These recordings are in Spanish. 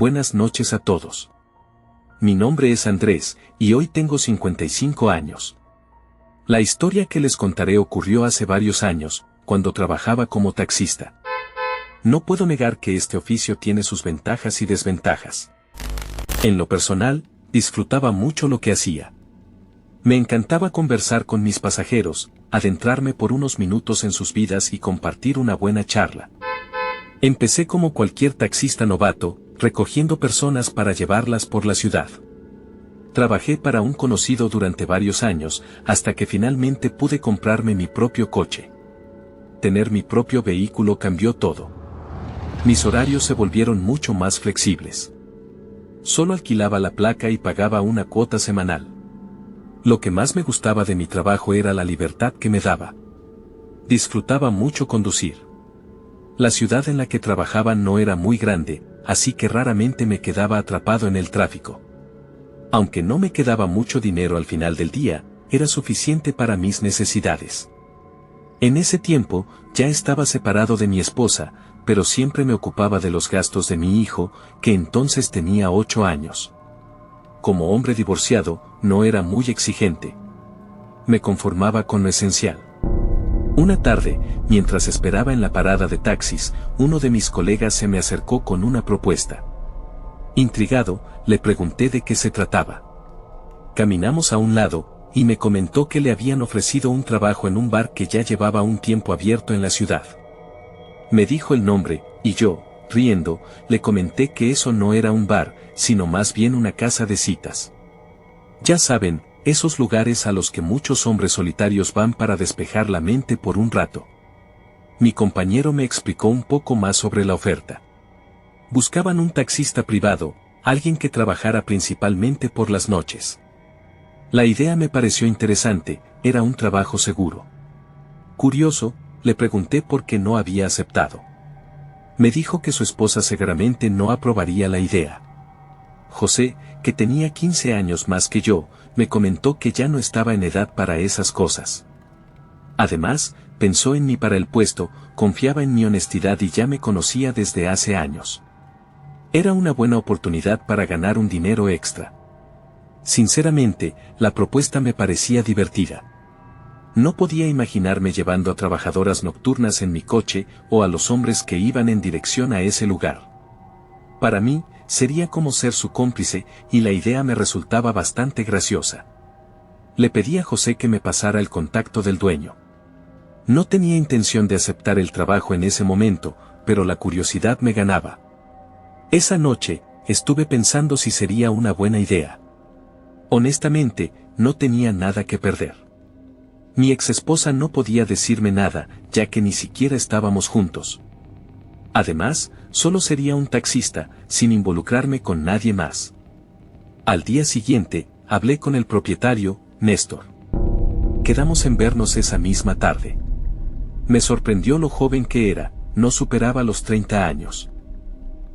buenas noches a todos. Mi nombre es Andrés, y hoy tengo 55 años. La historia que les contaré ocurrió hace varios años, cuando trabajaba como taxista. No puedo negar que este oficio tiene sus ventajas y desventajas. En lo personal, disfrutaba mucho lo que hacía. Me encantaba conversar con mis pasajeros, adentrarme por unos minutos en sus vidas y compartir una buena charla. Empecé como cualquier taxista novato, recogiendo personas para llevarlas por la ciudad. Trabajé para un conocido durante varios años, hasta que finalmente pude comprarme mi propio coche. Tener mi propio vehículo cambió todo. Mis horarios se volvieron mucho más flexibles. Solo alquilaba la placa y pagaba una cuota semanal. Lo que más me gustaba de mi trabajo era la libertad que me daba. Disfrutaba mucho conducir. La ciudad en la que trabajaba no era muy grande, así que raramente me quedaba atrapado en el tráfico. Aunque no me quedaba mucho dinero al final del día, era suficiente para mis necesidades. En ese tiempo, ya estaba separado de mi esposa, pero siempre me ocupaba de los gastos de mi hijo, que entonces tenía 8 años. Como hombre divorciado, no era muy exigente. Me conformaba con lo esencial. Una tarde, mientras esperaba en la parada de taxis, uno de mis colegas se me acercó con una propuesta. Intrigado, le pregunté de qué se trataba. Caminamos a un lado, y me comentó que le habían ofrecido un trabajo en un bar que ya llevaba un tiempo abierto en la ciudad. Me dijo el nombre, y yo, riendo, le comenté que eso no era un bar, sino más bien una casa de citas. Ya saben, esos lugares a los que muchos hombres solitarios van para despejar la mente por un rato. Mi compañero me explicó un poco más sobre la oferta. Buscaban un taxista privado, alguien que trabajara principalmente por las noches. La idea me pareció interesante, era un trabajo seguro. Curioso, le pregunté por qué no había aceptado. Me dijo que su esposa seguramente no aprobaría la idea. José, que tenía 15 años más que yo, me comentó que ya no estaba en edad para esas cosas. Además, pensó en mí para el puesto, confiaba en mi honestidad y ya me conocía desde hace años. Era una buena oportunidad para ganar un dinero extra. Sinceramente, la propuesta me parecía divertida. No podía imaginarme llevando a trabajadoras nocturnas en mi coche o a los hombres que iban en dirección a ese lugar. Para mí, sería como ser su cómplice, y la idea me resultaba bastante graciosa. Le pedí a José que me pasara el contacto del dueño. No tenía intención de aceptar el trabajo en ese momento, pero la curiosidad me ganaba. Esa noche, estuve pensando si sería una buena idea. Honestamente, no tenía nada que perder. Mi exesposa no podía decirme nada, ya que ni siquiera estábamos juntos. Además, solo sería un taxista, sin involucrarme con nadie más. Al día siguiente, hablé con el propietario, Néstor. Quedamos en vernos esa misma tarde. Me sorprendió lo joven que era, no superaba los 30 años.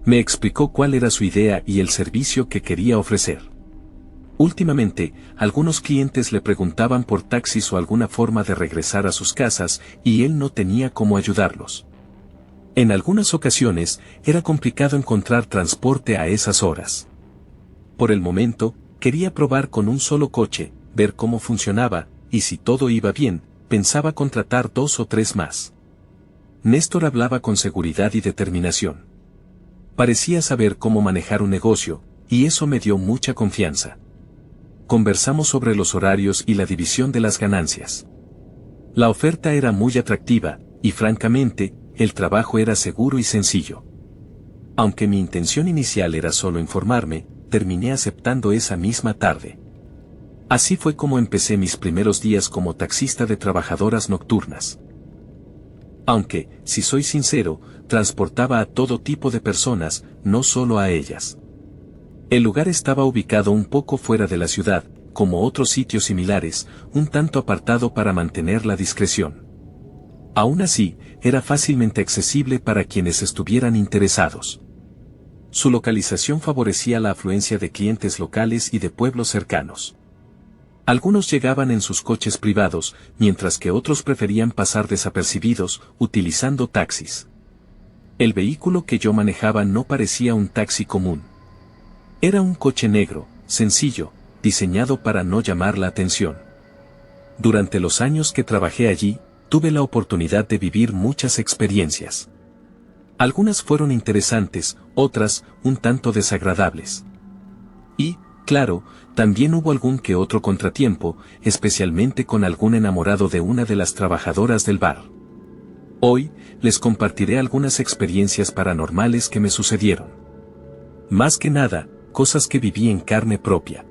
Me explicó cuál era su idea y el servicio que quería ofrecer. Últimamente, algunos clientes le preguntaban por taxis o alguna forma de regresar a sus casas, y él no tenía cómo ayudarlos. En algunas ocasiones, era complicado encontrar transporte a esas horas. Por el momento, quería probar con un solo coche, ver cómo funcionaba, y si todo iba bien, pensaba contratar 2 o 3 más. Néstor hablaba con seguridad y determinación. Parecía saber cómo manejar un negocio, y eso me dio mucha confianza. Conversamos sobre los horarios y la división de las ganancias. La oferta era muy atractiva, y francamente, el trabajo era seguro y sencillo. Aunque mi intención inicial era solo informarme, terminé aceptando esa misma tarde. Así fue como empecé mis primeros días como taxista de trabajadoras nocturnas. Aunque, si soy sincero, transportaba a todo tipo de personas, no solo a ellas. El lugar estaba ubicado un poco fuera de la ciudad, como otros sitios similares, un tanto apartado para mantener la discreción. Aún así, era fácilmente accesible para quienes estuvieran interesados. Su localización favorecía la afluencia de clientes locales y de pueblos cercanos. Algunos llegaban en sus coches privados, mientras que otros preferían pasar desapercibidos, utilizando taxis. El vehículo que yo manejaba no parecía un taxi común. Era un coche negro, sencillo, diseñado para no llamar la atención. Durante los años que trabajé allí, tuve la oportunidad de vivir muchas experiencias. Algunas fueron interesantes, otras, un tanto desagradables. Y, claro, también hubo algún que otro contratiempo, especialmente con algún enamorado de una de las trabajadoras del bar. Hoy, les compartiré algunas experiencias paranormales que me sucedieron. Más que nada, cosas que viví en carne propia.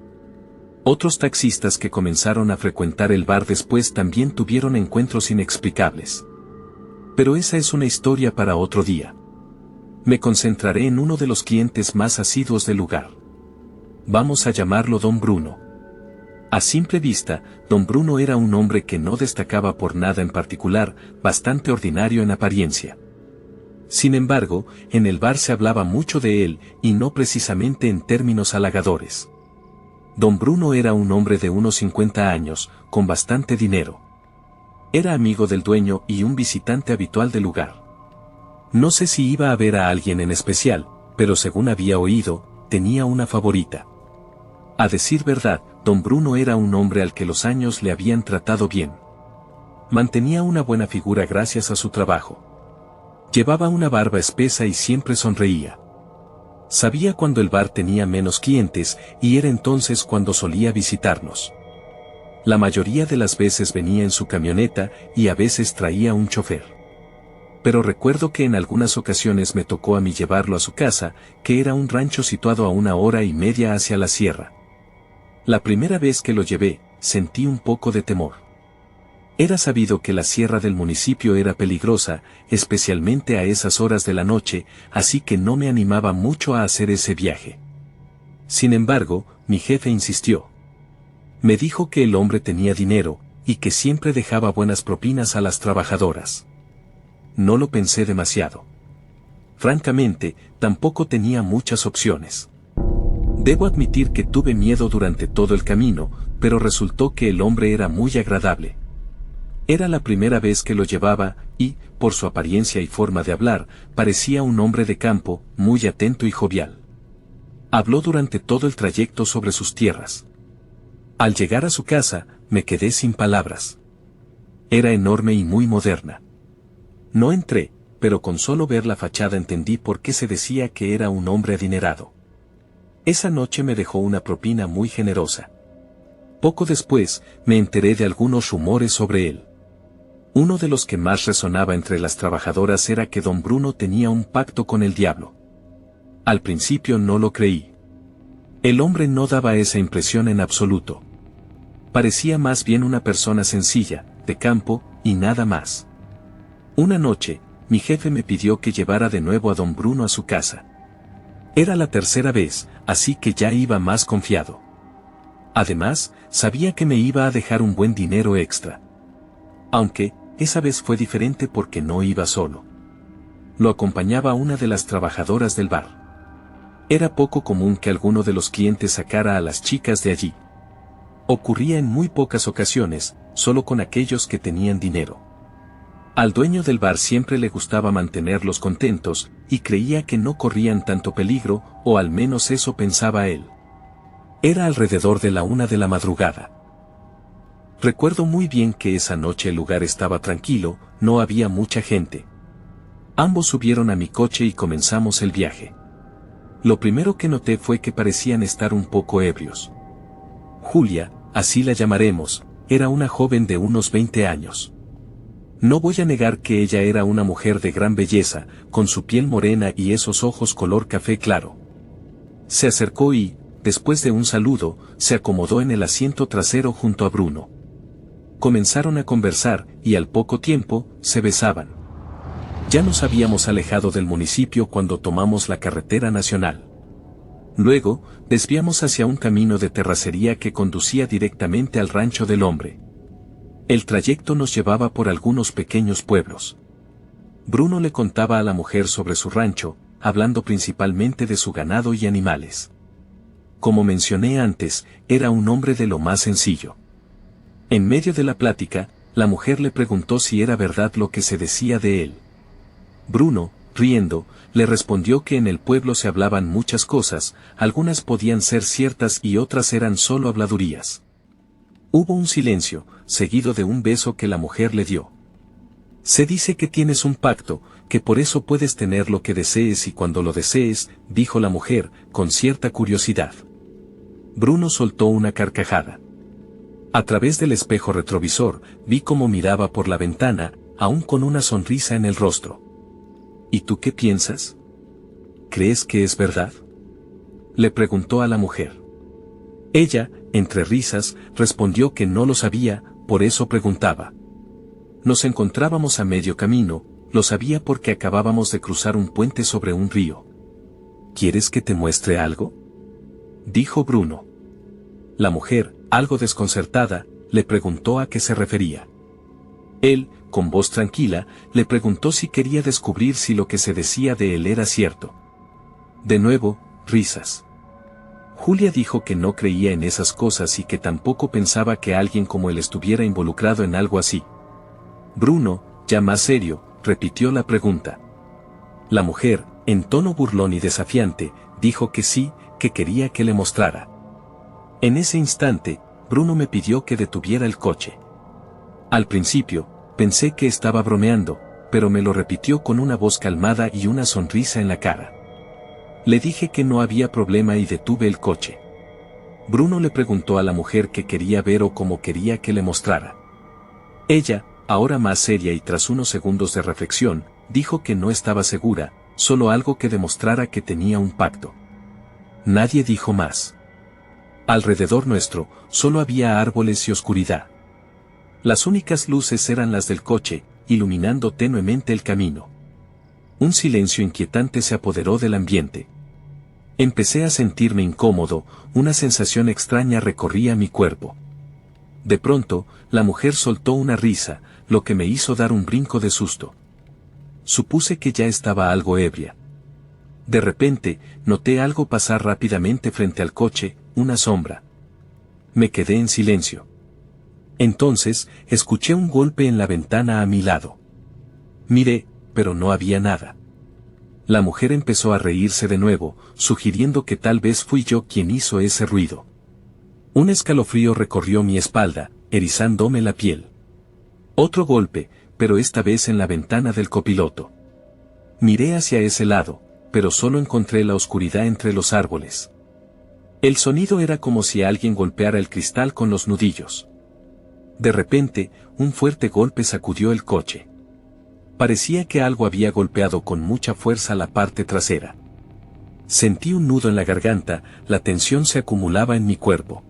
Otros taxistas que comenzaron a frecuentar el bar después también tuvieron encuentros inexplicables. Pero esa es una historia para otro día. Me concentraré en uno de los clientes más asiduos del lugar. Vamos a llamarlo Don Bruno. A simple vista, Don Bruno era un hombre que no destacaba por nada en particular, bastante ordinario en apariencia. Sin embargo, en el bar se hablaba mucho de él, y no precisamente en términos halagadores. Don Bruno era un hombre de unos 50 años, con bastante dinero. Era amigo del dueño y un visitante habitual del lugar. No sé si iba a ver a alguien en especial, pero según había oído, tenía una favorita. A decir verdad, Don Bruno era un hombre al que los años le habían tratado bien. Mantenía una buena figura gracias a su trabajo. Llevaba una barba espesa y siempre sonreía. Sabía cuando el bar tenía menos clientes y era entonces cuando solía visitarnos. La mayoría de las veces venía en su camioneta y a veces traía un chofer. Pero recuerdo que en algunas ocasiones me tocó a mí llevarlo a su casa, que era un rancho situado a 1 hora y media hacia la sierra. La primera vez que lo llevé, sentí un poco de temor. Era sabido que la sierra del municipio era peligrosa, especialmente a esas horas de la noche, así que no me animaba mucho a hacer ese viaje. Sin embargo, mi jefe insistió. Me dijo que el hombre tenía dinero, y que siempre dejaba buenas propinas a las trabajadoras. No lo pensé demasiado. Francamente, tampoco tenía muchas opciones. Debo admitir que tuve miedo durante todo el camino, pero resultó que el hombre era muy agradable. Era la primera vez que lo llevaba, y, por su apariencia y forma de hablar, parecía un hombre de campo, muy atento y jovial. Habló durante todo el trayecto sobre sus tierras. Al llegar a su casa, me quedé sin palabras. Era enorme y muy moderna. No entré, pero con solo ver la fachada entendí por qué se decía que era un hombre adinerado. Esa noche me dejó una propina muy generosa. Poco después, me enteré de algunos rumores sobre él. Uno de los que más resonaba entre las trabajadoras era que Don Bruno tenía un pacto con el diablo. Al principio no lo creí. El hombre no daba esa impresión en absoluto. Parecía más bien una persona sencilla, de campo, y nada más. Una noche, mi jefe me pidió que llevara de nuevo a Don Bruno a su casa. Era la tercera vez, así que ya iba más confiado. Además, sabía que me iba a dejar un buen dinero extra. Aunque, esa vez fue diferente porque no iba solo. Lo acompañaba una de las trabajadoras del bar. Era poco común que alguno de los clientes sacara a las chicas de allí. Ocurría en muy pocas ocasiones, solo con aquellos que tenían dinero. Al dueño del bar siempre le gustaba mantenerlos contentos, y creía que no corrían tanto peligro, o al menos eso pensaba él. Era alrededor de la 1 de la madrugada. Recuerdo muy bien que esa noche el lugar estaba tranquilo, no había mucha gente. Ambos subieron a mi coche y comenzamos el viaje. Lo primero que noté fue que parecían estar un poco ebrios. Julia, así la llamaremos, era una joven de unos 20 años. No voy a negar que ella era una mujer de gran belleza, con su piel morena y esos ojos color café claro. Se acercó y, después de un saludo, se acomodó en el asiento trasero junto a Bruno. Comenzaron a conversar, y al poco tiempo, se besaban. Ya nos habíamos alejado del municipio cuando tomamos la carretera nacional. Luego, desviamos hacia un camino de terracería que conducía directamente al rancho del hombre. El trayecto nos llevaba por algunos pequeños pueblos. Bruno le contaba a la mujer sobre su rancho, hablando principalmente de su ganado y animales. Como mencioné antes, era un hombre de lo más sencillo. En medio de la plática, la mujer le preguntó si era verdad lo que se decía de él. Bruno, riendo, le respondió que en el pueblo se hablaban muchas cosas, algunas podían ser ciertas y otras eran solo habladurías. Hubo un silencio, seguido de un beso que la mujer le dio. Se dice que tienes un pacto, que por eso puedes tener lo que desees y cuando lo desees, dijo la mujer, con cierta curiosidad. Bruno soltó una carcajada. A través del espejo retrovisor, vi cómo miraba por la ventana, aún con una sonrisa en el rostro. ¿Y tú qué piensas? ¿Crees que es verdad?, le preguntó a la mujer. Ella, entre risas, respondió que no lo sabía, por eso preguntaba. Nos encontrábamos a medio camino, lo sabía porque acabábamos de cruzar un puente sobre un río. ¿Quieres que te muestre algo?, dijo Bruno. La mujer, algo desconcertada, le preguntó a qué se refería. Él, con voz tranquila, le preguntó si quería descubrir si lo que se decía de él era cierto. De nuevo, risas. Julia dijo que no creía en esas cosas y que tampoco pensaba que alguien como él estuviera involucrado en algo así. Bruno, ya más serio, repitió la pregunta. La mujer, en tono burlón y desafiante, dijo que sí, que quería que le mostrara. En ese instante, Bruno me pidió que detuviera el coche. Al principio, pensé que estaba bromeando, pero me lo repitió con una voz calmada y una sonrisa en la cara. Le dije que no había problema y detuve el coche. Bruno le preguntó a la mujer qué quería ver o cómo quería que le mostrara. Ella, ahora más seria y tras unos segundos de reflexión, dijo que no estaba segura, solo algo que demostrara que tenía un pacto. Nadie dijo más. Alrededor nuestro, solo había árboles y oscuridad. Las únicas luces eran las del coche, iluminando tenuemente el camino. Un silencio inquietante se apoderó del ambiente. Empecé a sentirme incómodo, una sensación extraña recorría mi cuerpo. De pronto, la mujer soltó una risa, lo que me hizo dar un brinco de susto. Supuse que ya estaba algo ebria. De repente, noté algo pasar rápidamente frente al coche, una sombra. Me quedé en silencio. Entonces, escuché un golpe en la ventana a mi lado. Miré, pero no había nada. La mujer empezó a reírse de nuevo, sugiriendo que tal vez fui yo quien hizo ese ruido. Un escalofrío recorrió mi espalda, erizándome la piel. Otro golpe, pero esta vez en la ventana del copiloto. Miré hacia ese lado, pero solo encontré la oscuridad entre los árboles. El sonido era como si alguien golpeara el cristal con los nudillos. De repente, un fuerte golpe sacudió el coche. Parecía que algo había golpeado con mucha fuerza la parte trasera. Sentí un nudo en la garganta, la tensión se acumulaba en mi cuerpo.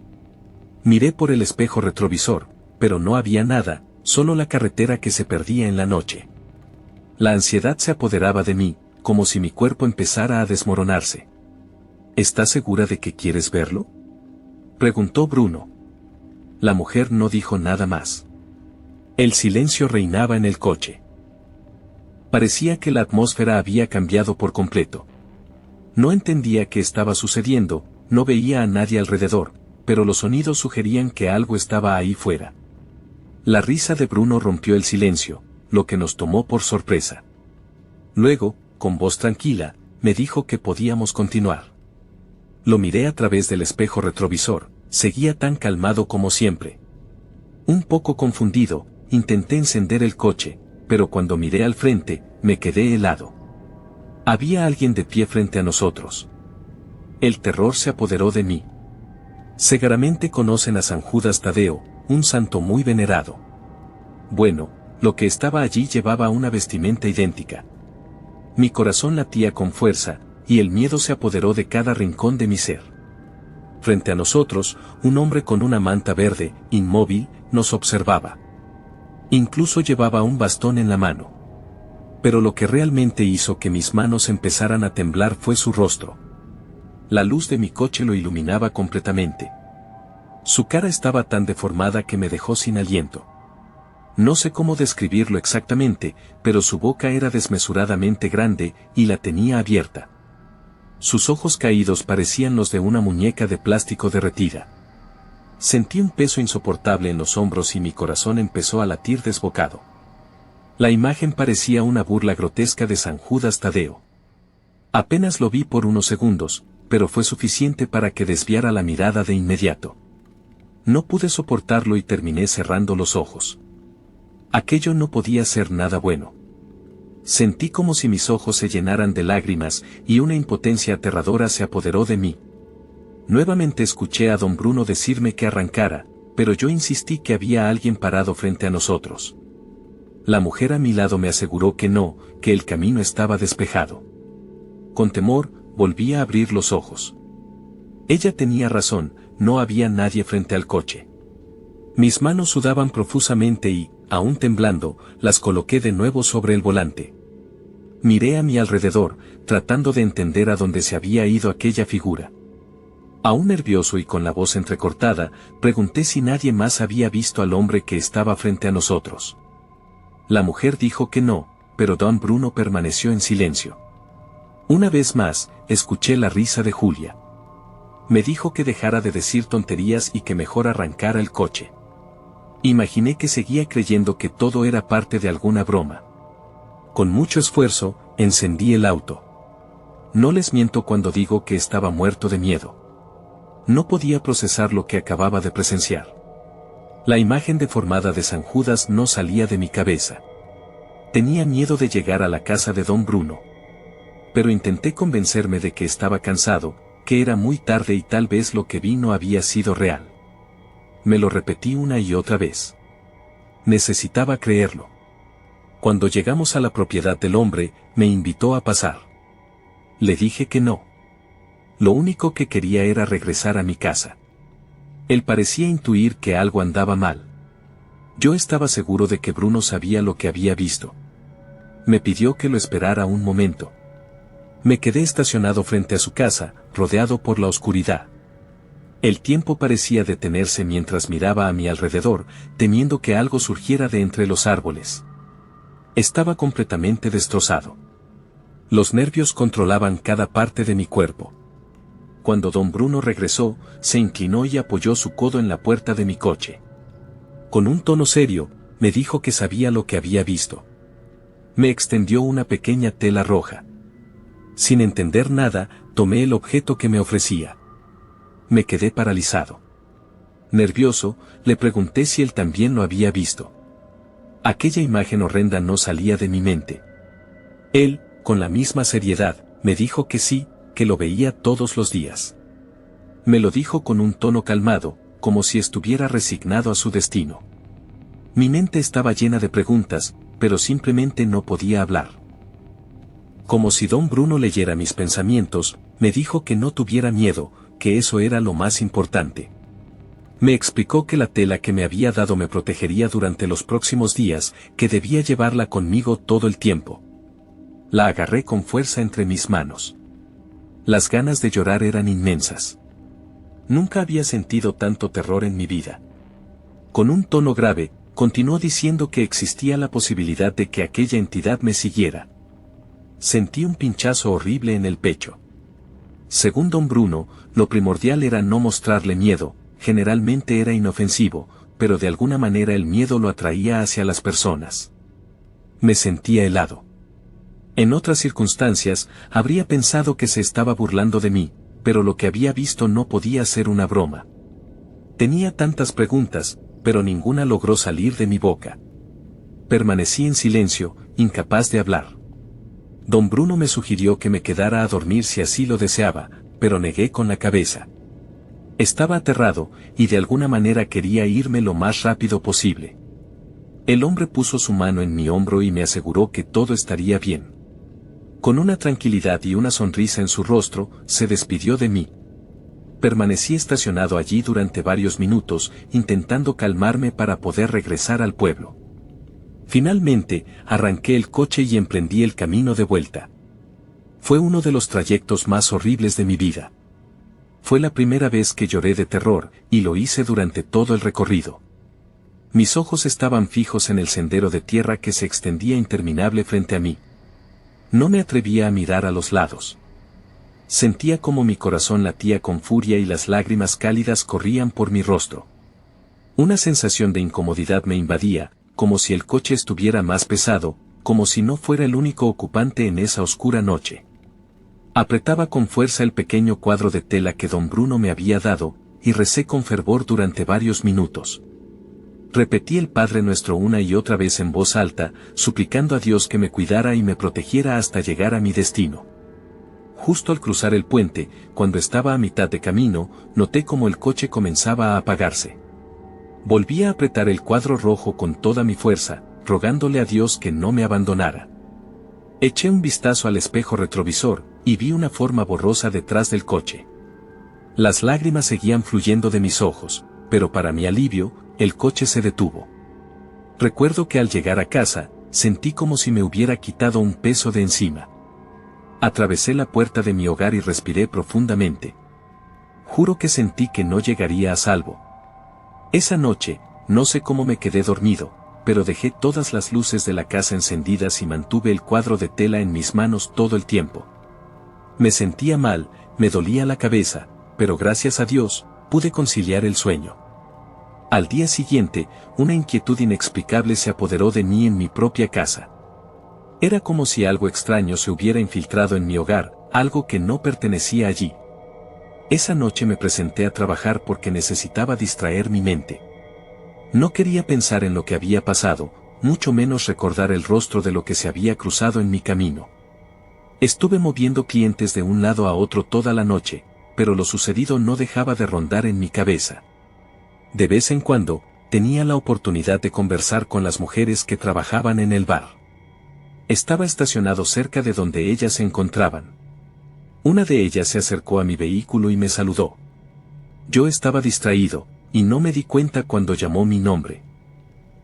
Miré por el espejo retrovisor, pero no había nada, solo la carretera que se perdía en la noche. La ansiedad se apoderaba de mí, como si mi cuerpo empezara a desmoronarse. ¿Estás segura de que quieres verlo?, preguntó Bruno. La mujer no dijo nada más. El silencio reinaba en el coche. Parecía que la atmósfera había cambiado por completo. No entendía qué estaba sucediendo, no veía a nadie alrededor, pero los sonidos sugerían que algo estaba ahí fuera. La risa de Bruno rompió el silencio, lo que nos tomó por sorpresa. Luego, con voz tranquila, me dijo que podíamos continuar. Lo miré a través del espejo retrovisor, seguía tan calmado como siempre. Un poco confundido, intenté encender el coche, pero cuando miré al frente, me quedé helado. Había alguien de pie frente a nosotros. El terror se apoderó de mí. Seguramente conocen a San Judas Tadeo, un santo muy venerado. Bueno, lo que estaba allí llevaba una vestimenta idéntica. Mi corazón latía con fuerza, y el miedo se apoderó de cada rincón de mi ser. Frente a nosotros, un hombre con una manta verde, inmóvil, nos observaba. Incluso llevaba un bastón en la mano. Pero lo que realmente hizo que mis manos empezaran a temblar fue su rostro. La luz de mi coche lo iluminaba completamente. Su cara estaba tan deformada que me dejó sin aliento. No sé cómo describirlo exactamente, pero su boca era desmesuradamente grande y la tenía abierta. Sus ojos caídos parecían los de una muñeca de plástico derretida. Sentí un peso insoportable en los hombros y mi corazón empezó a latir desbocado. La imagen parecía una burla grotesca de San Judas Tadeo. Apenas lo vi por unos segundos, pero fue suficiente para que desviara la mirada de inmediato. No pude soportarlo y terminé cerrando los ojos. Aquello no podía ser nada bueno. Sentí como si mis ojos se llenaran de lágrimas y una impotencia aterradora se apoderó de mí. Nuevamente escuché a don Bruno decirme que arrancara, pero yo insistí que había alguien parado frente a nosotros. La mujer a mi lado me aseguró que no, que el camino estaba despejado. Con temor, volví a abrir los ojos. Ella tenía razón, no había nadie frente al coche. Mis manos sudaban profusamente y, aún temblando, las coloqué de nuevo sobre el volante. Miré a mi alrededor, tratando de entender a dónde se había ido aquella figura. Aún nervioso y con la voz entrecortada, pregunté si nadie más había visto al hombre que estaba frente a nosotros. La mujer dijo que no, pero don Bruno permaneció en silencio. Una vez más, escuché la risa de Julia. Me dijo que dejara de decir tonterías y que mejor arrancara el coche. Imaginé que seguía creyendo que todo era parte de alguna broma. Con mucho esfuerzo, encendí el auto. No les miento cuando digo que estaba muerto de miedo. No podía procesar lo que acababa de presenciar. La imagen deformada de San Judas no salía de mi cabeza. Tenía miedo de llegar a la casa de don Bruno. Pero intenté convencerme de que estaba cansado, que era muy tarde y tal vez lo que vi no había sido real. Me lo repetí una y otra vez. Necesitaba creerlo. Cuando llegamos a la propiedad del hombre, me invitó a pasar. Le dije que no. Lo único que quería era regresar a mi casa. Él parecía intuir que algo andaba mal. Yo estaba seguro de que Bruno sabía lo que había visto. Me pidió que lo esperara un momento. Me quedé estacionado frente a su casa, rodeado por la oscuridad. El tiempo parecía detenerse mientras miraba a mi alrededor, temiendo que algo surgiera de entre los árboles. Estaba completamente destrozado. Los nervios controlaban cada parte de mi cuerpo. Cuando don Bruno regresó, se inclinó y apoyó su codo en la puerta de mi coche. Con un tono serio, me dijo que sabía lo que había visto. Me extendió una pequeña tela roja. Sin entender nada, tomé el objeto que me ofrecía. Me quedé paralizado. Nervioso, le pregunté si él también lo había visto. Aquella imagen horrenda no salía de mi mente. Él, con la misma seriedad, me dijo que sí, que lo veía todos los días. Me lo dijo con un tono calmado, como si estuviera resignado a su destino. Mi mente estaba llena de preguntas, pero simplemente no podía hablar. Como si don Bruno leyera mis pensamientos, me dijo que no tuviera miedo, que eso era lo más importante. Me explicó que la tela que me había dado me protegería durante los próximos días, que debía llevarla conmigo todo el tiempo. La agarré con fuerza entre mis manos. Las ganas de llorar eran inmensas. Nunca había sentido tanto terror en mi vida. Con un tono grave, continuó diciendo que existía la posibilidad de que aquella entidad me siguiera. Sentí un pinchazo horrible en el pecho. Según don Bruno, lo primordial era no mostrarle miedo, generalmente era inofensivo, pero de alguna manera el miedo lo atraía hacia las personas. Me sentía helado. En otras circunstancias, habría pensado que se estaba burlando de mí, pero lo que había visto no podía ser una broma. Tenía tantas preguntas, pero ninguna logró salir de mi boca. Permanecí en silencio, incapaz de hablar. Don Bruno me sugirió que me quedara a dormir si así lo deseaba, pero negué con la cabeza. Estaba aterrado, y de alguna manera quería irme lo más rápido posible. El hombre puso su mano en mi hombro y me aseguró que todo estaría bien. Con una tranquilidad y una sonrisa en su rostro, se despidió de mí. Permanecí estacionado allí durante varios minutos, intentando calmarme para poder regresar al pueblo. Finalmente, arranqué el coche y emprendí el camino de vuelta. Fue uno de los trayectos más horribles de mi vida. Fue la primera vez que lloré de terror, y lo hice durante todo el recorrido. Mis ojos estaban fijos en el sendero de tierra que se extendía interminable frente a mí. No me atrevía a mirar a los lados. Sentía como mi corazón latía con furia y las lágrimas cálidas corrían por mi rostro. Una sensación de incomodidad me invadía, como si el coche estuviera más pesado, como si no fuera el único ocupante en esa oscura noche. Apretaba con fuerza el pequeño cuadro de tela que don Bruno me había dado, y recé con fervor durante varios minutos. Repetí el Padre Nuestro una y otra vez en voz alta, suplicando a Dios que me cuidara y me protegiera hasta llegar a mi destino. Justo al cruzar el puente, cuando estaba a mitad de camino, noté como el coche comenzaba a apagarse. Volví a apretar el cuadro rojo con toda mi fuerza, rogándole a Dios que no me abandonara. Eché un vistazo al espejo retrovisor, y vi una forma borrosa detrás del coche. Las lágrimas seguían fluyendo de mis ojos, pero para mi alivio, el coche se detuvo. Recuerdo que al llegar a casa, sentí como si me hubiera quitado un peso de encima. Atravesé la puerta de mi hogar y respiré profundamente. Juro que sentí que no llegaría a salvo. Esa noche, no sé cómo me quedé dormido, pero dejé todas las luces de la casa encendidas y mantuve el cuadro de tela en mis manos todo el tiempo. Me sentía mal, me dolía la cabeza, pero gracias a Dios, pude conciliar el sueño. Al día siguiente, una inquietud inexplicable se apoderó de mí en mi propia casa. Era como si algo extraño se hubiera infiltrado en mi hogar, algo que no pertenecía allí. Esa noche me presenté a trabajar porque necesitaba distraer mi mente. No quería pensar en lo que había pasado, mucho menos recordar el rostro de lo que se había cruzado en mi camino. Estuve moviendo clientes de un lado a otro toda la noche, pero lo sucedido no dejaba de rondar en mi cabeza. De vez en cuando, tenía la oportunidad de conversar con las mujeres que trabajaban en el bar. Estaba estacionado cerca de donde ellas se encontraban. Una de ellas se acercó a mi vehículo y me saludó. Yo estaba distraído, y no me di cuenta cuando llamó mi nombre.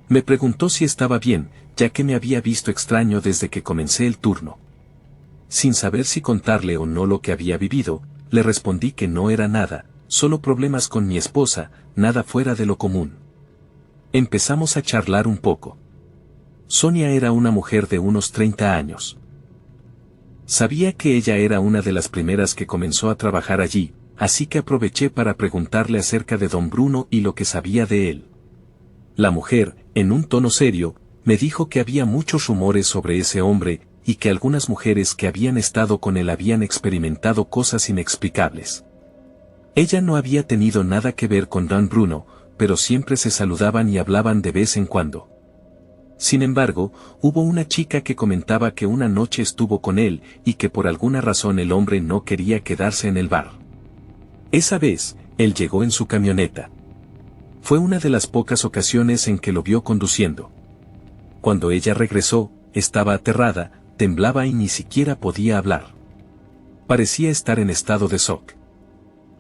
Me preguntó si estaba bien, ya que me había visto extraño desde que comencé el turno. Sin saber si contarle o no lo que había vivido, le respondí que no era nada, solo problemas con mi esposa, nada fuera de lo común. Empezamos a charlar un poco. Sonia era una mujer de unos 30 años. Sabía que ella era una de las primeras que comenzó a trabajar allí, así que aproveché para preguntarle acerca de don Bruno y lo que sabía de él. La mujer, en un tono serio, me dijo que había muchos rumores sobre ese hombre, y que algunas mujeres que habían estado con él habían experimentado cosas inexplicables. Ella no había tenido nada que ver con don Bruno, pero siempre se saludaban y hablaban de vez en cuando. Sin embargo, hubo una chica que comentaba que una noche estuvo con él y que por alguna razón el hombre no quería quedarse en el bar. Esa vez, él llegó en su camioneta. Fue una de las pocas ocasiones en que lo vio conduciendo. Cuando ella regresó, estaba aterrada, temblaba y ni siquiera podía hablar. Parecía estar en estado de shock.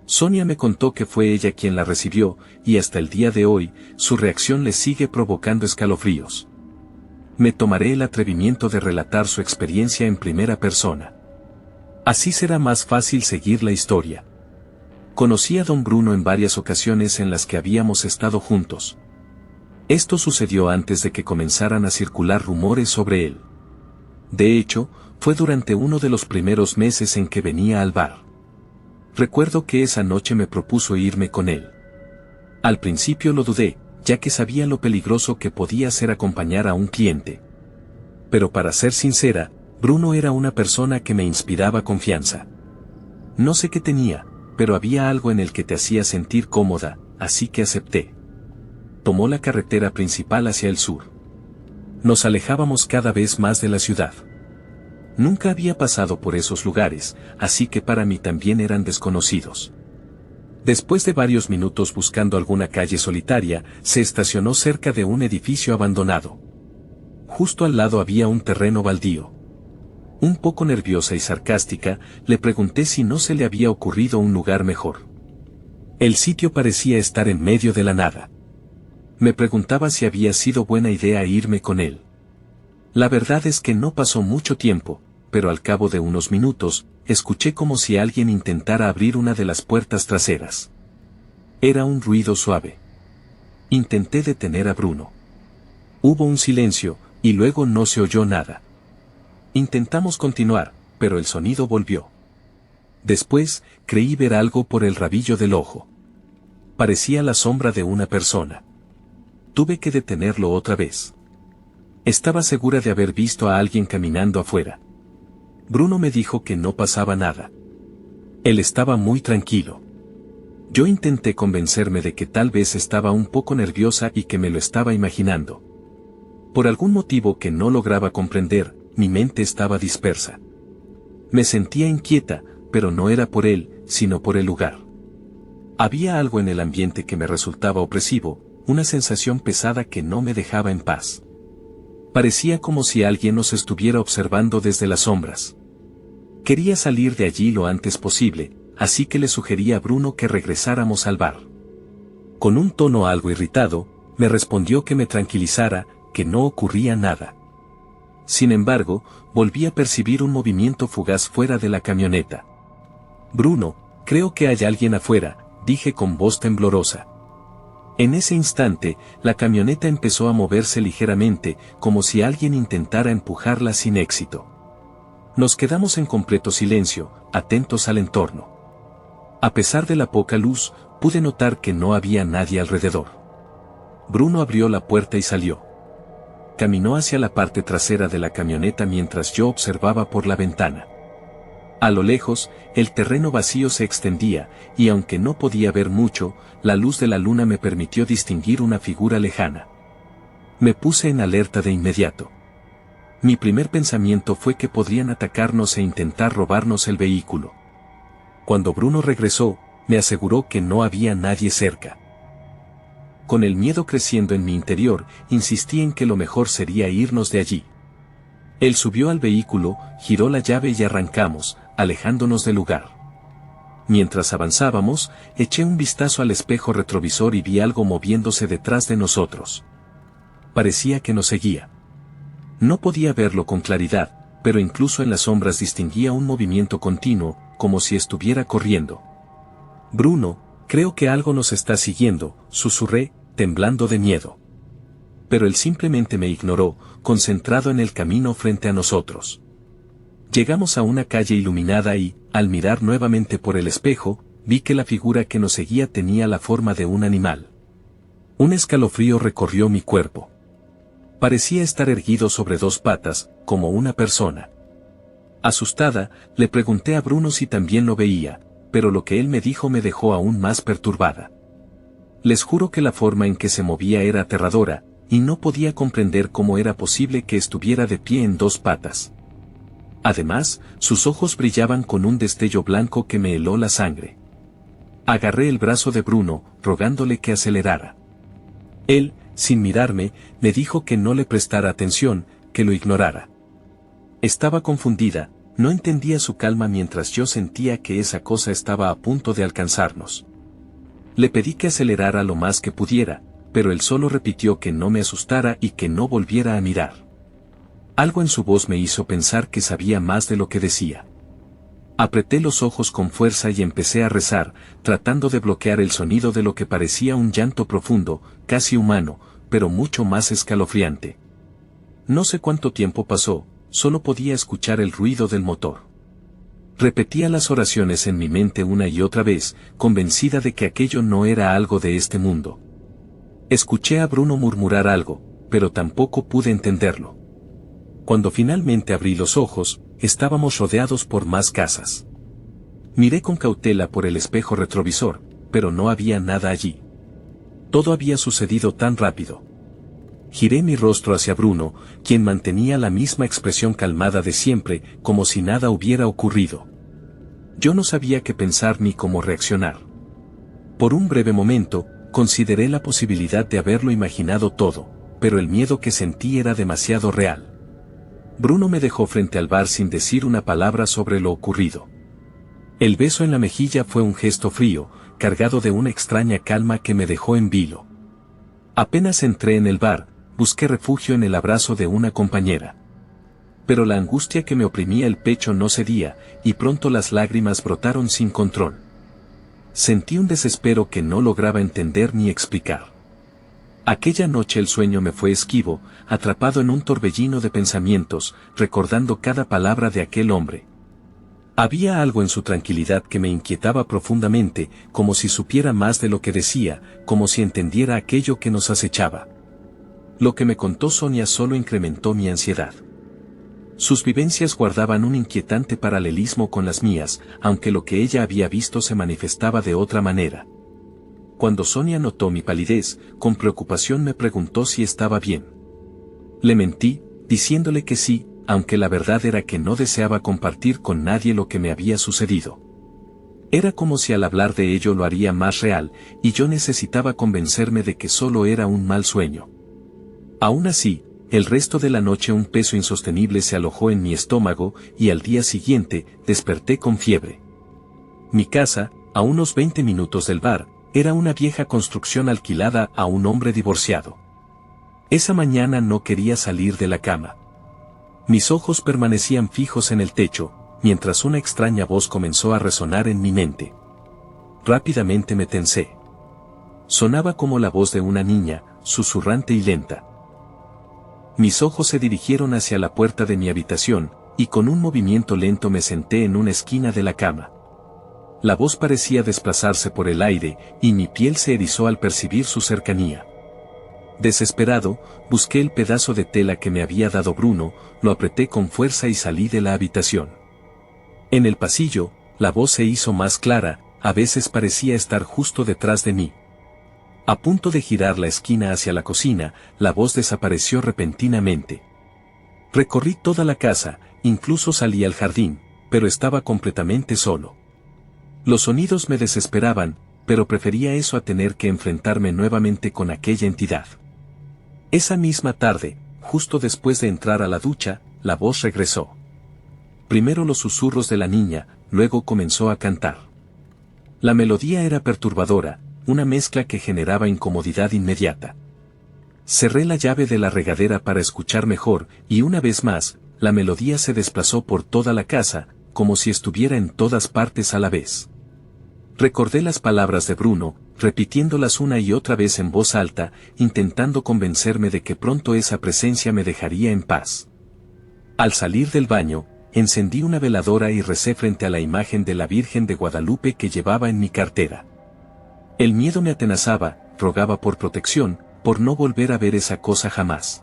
Sonia me contó que fue ella quien la recibió, y hasta el día de hoy, su reacción le sigue provocando escalofríos. Me tomaré el atrevimiento de relatar su experiencia en primera persona. Así será más fácil seguir la historia. Conocí a don Bruno en varias ocasiones en las que habíamos estado juntos. Esto sucedió antes de que comenzaran a circular rumores sobre él. De hecho, fue durante uno de los primeros meses en que venía al bar. Recuerdo que esa noche me propuso irme con él. Al principio lo dudé, ya que sabía lo peligroso que podía ser acompañar a un cliente. Pero para ser sincera, Bruno era una persona que me inspiraba confianza. No sé qué tenía, pero había algo en el que te hacía sentir cómoda, así que acepté. Tomó la carretera principal hacia el sur. Nos alejábamos cada vez más de la ciudad. Nunca había pasado por esos lugares, así que para mí también eran desconocidos. Después de varios minutos buscando alguna calle solitaria, se estacionó cerca de un edificio abandonado. Justo al lado había un terreno baldío. Un poco nerviosa y sarcástica, le pregunté si no se le había ocurrido un lugar mejor. El sitio parecía estar en medio de la nada. Me preguntaba si había sido buena idea irme con él. La verdad es que no pasó mucho tiempo, pero al cabo de unos minutos, escuché como si alguien intentara abrir una de las puertas traseras. Era un ruido suave. Intenté detener a Bruno. Hubo un silencio, y luego no se oyó nada. Intentamos continuar, pero el sonido volvió. Después, creí ver algo por el rabillo del ojo. Parecía la sombra de una persona. Tuve que detenerlo otra vez. Estaba segura de haber visto a alguien caminando afuera. Bruno me dijo que no pasaba nada. Él estaba muy tranquilo. Yo intenté convencerme de que tal vez estaba un poco nerviosa y que me lo estaba imaginando. Por algún motivo que no lograba comprender, mi mente estaba dispersa. Me sentía inquieta, pero no era por él, sino por el lugar. Había algo en el ambiente que me resultaba opresivo, una sensación pesada que no me dejaba en paz. Parecía como si alguien nos estuviera observando desde las sombras. Quería salir de allí lo antes posible, así que le sugerí a Bruno que regresáramos al bar. Con un tono algo irritado, me respondió que me tranquilizara, que no ocurría nada. Sin embargo, volví a percibir un movimiento fugaz fuera de la camioneta. Bruno, creo que hay alguien afuera, dije con voz temblorosa. En ese instante, la camioneta empezó a moverse ligeramente, como si alguien intentara empujarla sin éxito. Nos quedamos en completo silencio, atentos al entorno. A pesar de la poca luz, pude notar que no había nadie alrededor. Bruno abrió la puerta y salió. Caminó hacia la parte trasera de la camioneta mientras yo observaba por la ventana. A lo lejos, el terreno vacío se extendía, y aunque no podía ver mucho, la luz de la luna me permitió distinguir una figura lejana. Me puse en alerta de inmediato. Mi primer pensamiento fue que podrían atacarnos e intentar robarnos el vehículo. Cuando Bruno regresó, me aseguró que no había nadie cerca. Con el miedo creciendo en mi interior, insistí en que lo mejor sería irnos de allí. Él subió al vehículo, giró la llave y arrancamos, alejándonos del lugar. Mientras avanzábamos, eché un vistazo al espejo retrovisor y vi algo moviéndose detrás de nosotros. Parecía que nos seguía. No podía verlo con claridad, pero incluso en las sombras distinguía un movimiento continuo, como si estuviera corriendo. Bruno, creo que algo nos está siguiendo, susurré, temblando de miedo. Pero él simplemente me ignoró, concentrado en el camino frente a nosotros. Llegamos a una calle iluminada y, al mirar nuevamente por el espejo, vi que la figura que nos seguía tenía la forma de un animal. Un escalofrío recorrió mi cuerpo. Parecía estar erguido sobre dos patas, como una persona. Asustada, le pregunté a Bruno si también lo veía, pero lo que él me dijo me dejó aún más perturbada. Les juro que la forma en que se movía era aterradora, y no podía comprender cómo era posible que estuviera de pie en dos patas. Además, sus ojos brillaban con un destello blanco que me heló la sangre. Agarré el brazo de Bruno, rogándole que acelerara. Él, sin mirarme, me dijo que no le prestara atención, que lo ignorara. Estaba confundida, no entendía su calma mientras yo sentía que esa cosa estaba a punto de alcanzarnos. Le pedí que acelerara lo más que pudiera, pero él solo repitió que no me asustara y que no volviera a mirar. Algo en su voz me hizo pensar que sabía más de lo que decía. Apreté los ojos con fuerza y empecé a rezar, tratando de bloquear el sonido de lo que parecía un llanto profundo, casi humano, pero mucho más escalofriante. No sé cuánto tiempo pasó, solo podía escuchar el ruido del motor. Repetía las oraciones en mi mente una y otra vez, convencida de que aquello no era algo de este mundo. Escuché a Bruno murmurar algo, pero tampoco pude entenderlo. Cuando finalmente abrí los ojos, estábamos rodeados por más casas. Miré con cautela por el espejo retrovisor, pero no había nada allí. Todo había sucedido tan rápido. Giré mi rostro hacia Bruno, quien mantenía la misma expresión calmada de siempre, como si nada hubiera ocurrido. Yo no sabía qué pensar ni cómo reaccionar. Por un breve momento, consideré la posibilidad de haberlo imaginado todo, pero el miedo que sentí era demasiado real. Bruno me dejó frente al bar sin decir una palabra sobre lo ocurrido. El beso en la mejilla fue un gesto frío, cargado de una extraña calma que me dejó en vilo. Apenas entré en el bar, busqué refugio en el abrazo de una compañera. Pero la angustia que me oprimía el pecho no cedía, y pronto las lágrimas brotaron sin control. Sentí un desespero que no lograba entender ni explicar. Aquella noche el sueño me fue esquivo, atrapado en un torbellino de pensamientos, recordando cada palabra de aquel hombre. Había algo en su tranquilidad que me inquietaba profundamente, como si supiera más de lo que decía, como si entendiera aquello que nos acechaba. Lo que me contó Sonia solo incrementó mi ansiedad. Sus vivencias guardaban un inquietante paralelismo con las mías, aunque lo que ella había visto se manifestaba de otra manera. Cuando Sonia notó mi palidez, con preocupación me preguntó si estaba bien. Le mentí, diciéndole que sí, aunque la verdad era que no deseaba compartir con nadie lo que me había sucedido. Era como si al hablar de ello lo haría más real, y yo necesitaba convencerme de que solo era un mal sueño. Aún así, el resto de la noche un peso insostenible se alojó en mi estómago y al día siguiente desperté con fiebre. Mi casa, a unos 20 minutos del bar, era una vieja construcción alquilada a un hombre divorciado. Esa mañana no quería salir de la cama. Mis ojos permanecían fijos en el techo, mientras una extraña voz comenzó a resonar en mi mente. Rápidamente me tensé. Sonaba como la voz de una niña, susurrante y lenta. Mis ojos se dirigieron hacia la puerta de mi habitación, y con un movimiento lento me senté en una esquina de la cama. La voz parecía desplazarse por el aire, y mi piel se erizó al percibir su cercanía. Desesperado, busqué el pedazo de tela que me había dado Bruno, lo apreté con fuerza y salí de la habitación. En el pasillo, la voz se hizo más clara, a veces parecía estar justo detrás de mí. A punto de girar la esquina hacia la cocina, la voz desapareció repentinamente. Recorrí toda la casa, incluso salí al jardín, pero estaba completamente solo. Los sonidos me desesperaban, pero prefería eso a tener que enfrentarme nuevamente con aquella entidad. Esa misma tarde, justo después de entrar a la ducha, la voz regresó. Primero los susurros de la niña, luego comenzó a cantar. La melodía era perturbadora, una mezcla que generaba incomodidad inmediata. Cerré la llave de la regadera para escuchar mejor, y una vez más, la melodía se desplazó por toda la casa, como si estuviera en todas partes a la vez. Recordé las palabras de Bruno, repitiéndolas una y otra vez en voz alta, intentando convencerme de que pronto esa presencia me dejaría en paz. Al salir del baño, encendí una veladora y recé frente a la imagen de la Virgen de Guadalupe que llevaba en mi cartera. El miedo me atenazaba, rogaba por protección, por no volver a ver esa cosa jamás.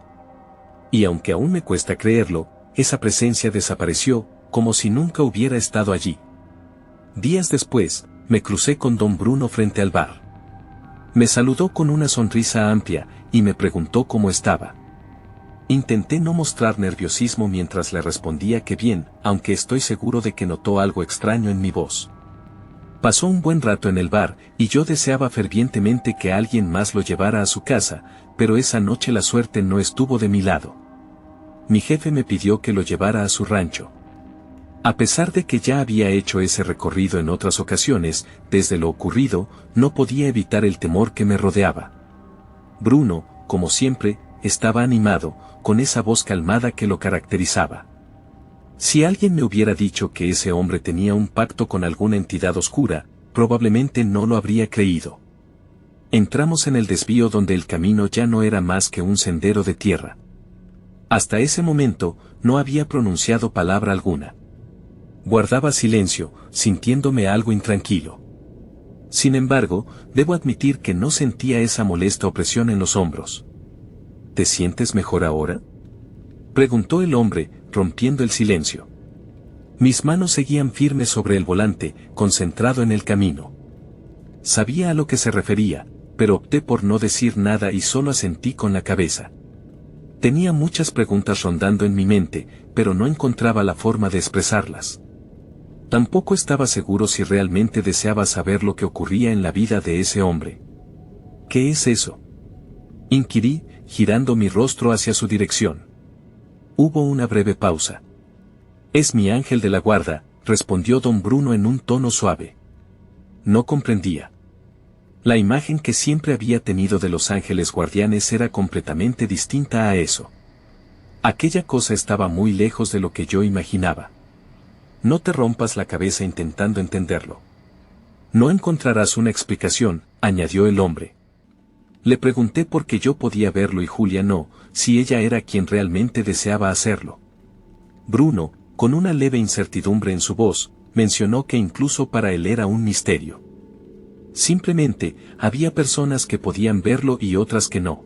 Y aunque aún me cuesta creerlo, esa presencia desapareció, como si nunca hubiera estado allí. Días después, me crucé con don Bruno frente al bar. Me saludó con una sonrisa amplia, y me preguntó cómo estaba. Intenté no mostrar nerviosismo mientras le respondía que bien, aunque estoy seguro de que notó algo extraño en mi voz. Pasó un buen rato en el bar, y yo deseaba fervientemente que alguien más lo llevara a su casa, pero esa noche la suerte no estuvo de mi lado. Mi jefe me pidió que lo llevara a su rancho. A pesar de que ya había hecho ese recorrido en otras ocasiones, desde lo ocurrido, no podía evitar el temor que me rodeaba. Bruno, como siempre, estaba animado, con esa voz calmada que lo caracterizaba. Si alguien me hubiera dicho que ese hombre tenía un pacto con alguna entidad oscura, probablemente no lo habría creído. Entramos en el desvío donde el camino ya no era más que un sendero de tierra. Hasta ese momento, no había pronunciado palabra alguna. Guardaba silencio, sintiéndome algo intranquilo. Sin embargo, debo admitir que no sentía esa molesta opresión en los hombros. ¿Te sientes mejor ahora?, preguntó el hombre, rompiendo el silencio. Mis manos seguían firmes sobre el volante, concentrado en el camino. Sabía a lo que se refería, pero opté por no decir nada y solo asentí con la cabeza. Tenía muchas preguntas rondando en mi mente, pero no encontraba la forma de expresarlas. Tampoco estaba seguro si realmente deseaba saber lo que ocurría en la vida de ese hombre. ¿Qué es eso?, inquirí, girando mi rostro hacia su dirección. Hubo una breve pausa. Es mi ángel de la guarda, respondió don Bruno en un tono suave. No comprendía. La imagen que siempre había tenido de los ángeles guardianes era completamente distinta a eso. Aquella cosa estaba muy lejos de lo que yo imaginaba. No te rompas la cabeza intentando entenderlo. No encontrarás una explicación, añadió el hombre. Le pregunté por qué yo podía verlo y Julia no, si ella era quien realmente deseaba hacerlo. Bruno, con una leve incertidumbre en su voz, mencionó que incluso para él era un misterio. Simplemente, había personas que podían verlo y otras que no.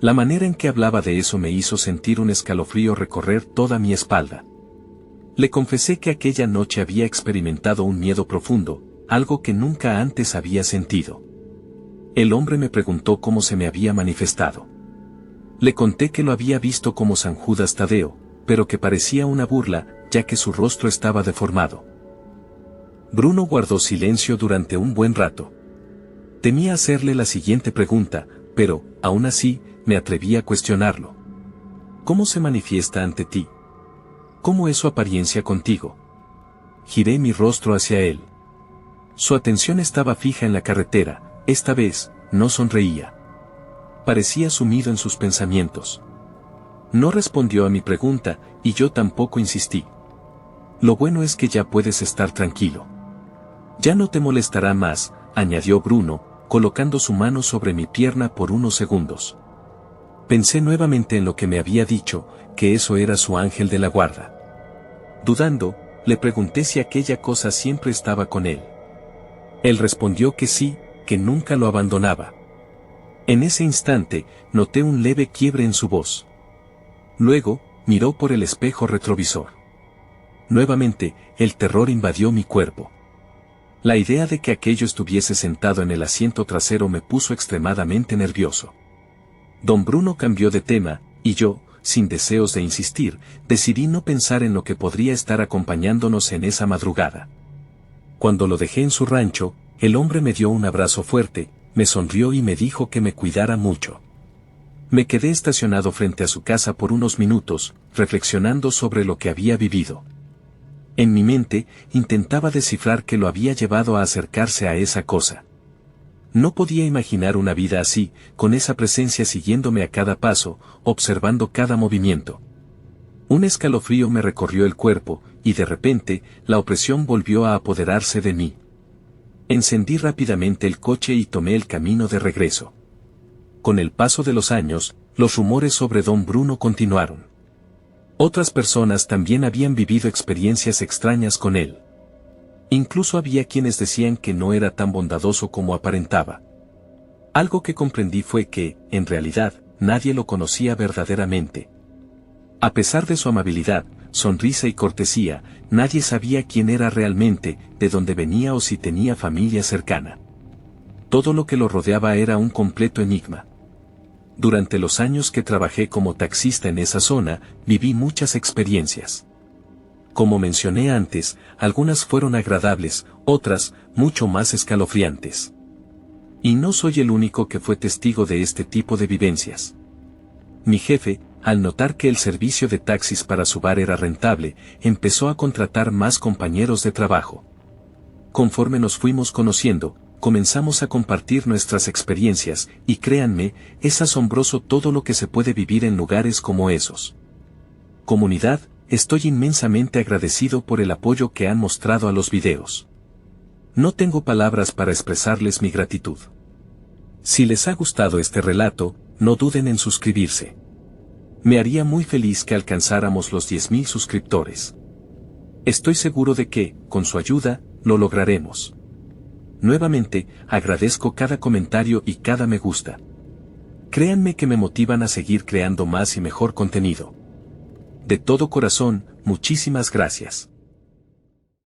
La manera en que hablaba de eso me hizo sentir un escalofrío recorrer toda mi espalda. Le confesé que aquella noche había experimentado un miedo profundo, algo que nunca antes había sentido. El hombre me preguntó cómo se me había manifestado. Le conté que lo había visto como San Judas Tadeo, pero que parecía una burla, ya que su rostro estaba deformado. Bruno guardó silencio durante un buen rato. Temía hacerle la siguiente pregunta, pero, aún así, me atreví a cuestionarlo. ¿Cómo se manifiesta ante ti? ¿Cómo es su apariencia contigo? Giré mi rostro hacia él. Su atención estaba fija en la carretera, esta vez, no sonreía. Parecía sumido en sus pensamientos. No respondió a mi pregunta, y yo tampoco insistí. Lo bueno es que ya puedes estar tranquilo. Ya no te molestará más, añadió Bruno, colocando su mano sobre mi pierna por unos segundos. Pensé nuevamente en lo que me había dicho, que eso era su ángel de la guarda. Dudando, le pregunté si aquella cosa siempre estaba con él. Él respondió que sí, que nunca lo abandonaba. En ese instante, noté un leve quiebre en su voz. Luego, miró por el espejo retrovisor. Nuevamente, el terror invadió mi cuerpo. La idea de que aquello estuviese sentado en el asiento trasero me puso extremadamente nervioso. Don Bruno cambió de tema, y yo, sin deseos de insistir, decidí no pensar en lo que podría estar acompañándonos en esa madrugada. Cuando lo dejé en su rancho, el hombre me dio un abrazo fuerte, me sonrió y me dijo que me cuidara mucho. Me quedé estacionado frente a su casa por unos minutos, reflexionando sobre lo que había vivido. En mi mente, intentaba descifrar qué lo había llevado a acercarse a esa cosa. No podía imaginar una vida así, con esa presencia siguiéndome a cada paso, observando cada movimiento. Un escalofrío me recorrió el cuerpo, y de repente, la opresión volvió a apoderarse de mí. Encendí rápidamente el coche y tomé el camino de regreso. Con el paso de los años, los rumores sobre Don Bruno continuaron. Otras personas también habían vivido experiencias extrañas con él. Incluso había quienes decían que no era tan bondadoso como aparentaba. Algo que comprendí fue que, en realidad, nadie lo conocía verdaderamente. A pesar de su amabilidad, sonrisa y cortesía, nadie sabía quién era realmente, de dónde venía o si tenía familia cercana. Todo lo que lo rodeaba era un completo enigma. Durante los años que trabajé como taxista en esa zona, viví muchas experiencias. Como mencioné antes, algunas fueron agradables, otras, mucho más escalofriantes. Y no soy el único que fue testigo de este tipo de vivencias. Mi jefe, al notar que el servicio de taxis para su bar era rentable, empezó a contratar más compañeros de trabajo. Conforme nos fuimos conociendo, comenzamos a compartir nuestras experiencias, y créanme, es asombroso todo lo que se puede vivir en lugares como esos. Comunidad, estoy inmensamente agradecido por el apoyo que han mostrado a los videos. No tengo palabras para expresarles mi gratitud. Si les ha gustado este relato, no duden en suscribirse. Me haría muy feliz que alcanzáramos los 10.000 suscriptores. Estoy seguro de que, con su ayuda, lo lograremos. Nuevamente, agradezco cada comentario y cada me gusta. Créanme que me motivan a seguir creando más y mejor contenido. De todo corazón, muchísimas gracias.